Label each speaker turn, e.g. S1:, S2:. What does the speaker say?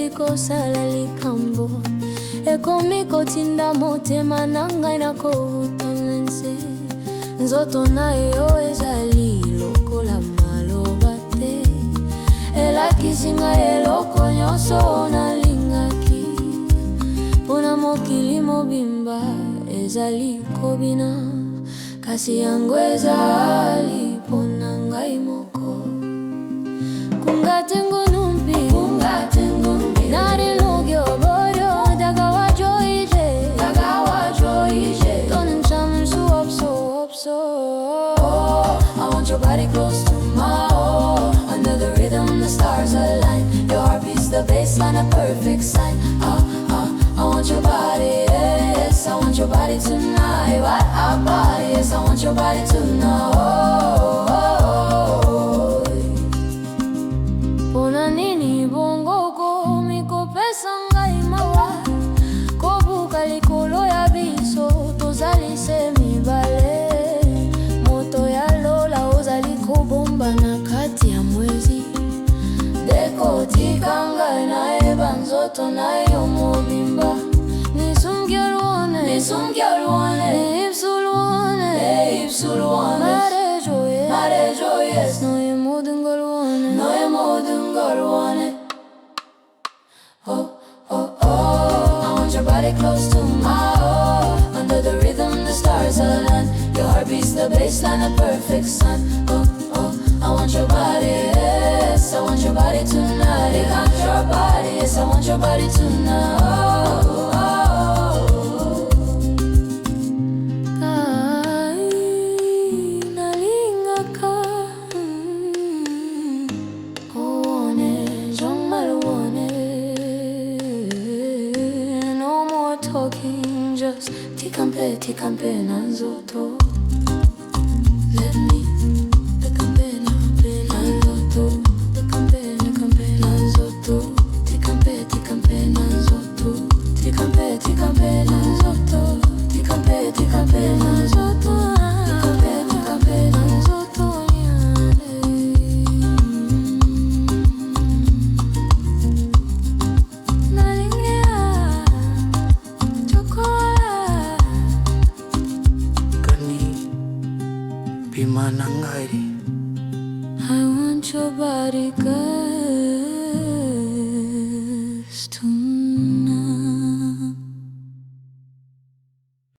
S1: kosala likambo ekomi kotinda motema nanga nakoutanense nzoto na yo ezali lokola maloba te elakisi ngai eloko nyonso nalingaki mpona mokili mobimba ezali kobina kasi yango ezali mpona ngai moko kungatengo numbi narilugi obodo dagawa joije tonen chamun su opso oh, I want your body close to my oh, under the rhythm the stars align, your heart beats the baseline a perfect sign I want your body, yes, I want your body tonight. What our body, yes, I want your body tonight. Pona nini bongo ko miko pesa ngai mawa kobuka likolo ya biso tozali se mibale moto ya lola ozali kobomba na kati ya mwezi dekotika ngai naeba nzoto na yo mobimba 입술원해 말해줘 yes 너의 모든 걸 원해 oh I want your body close to my oh, under the rhythm the stars align, your heart beats the baseline a perfect sign oh I want your body yes I want your body tonight I want your body yes I want your body tonight oh. Talking just tikampe nanzoto let me tikampe nanzoto tikampe nanzoto tikampe nanzoto tikampe nanzoto tikampe nanzoto I want your body, girl.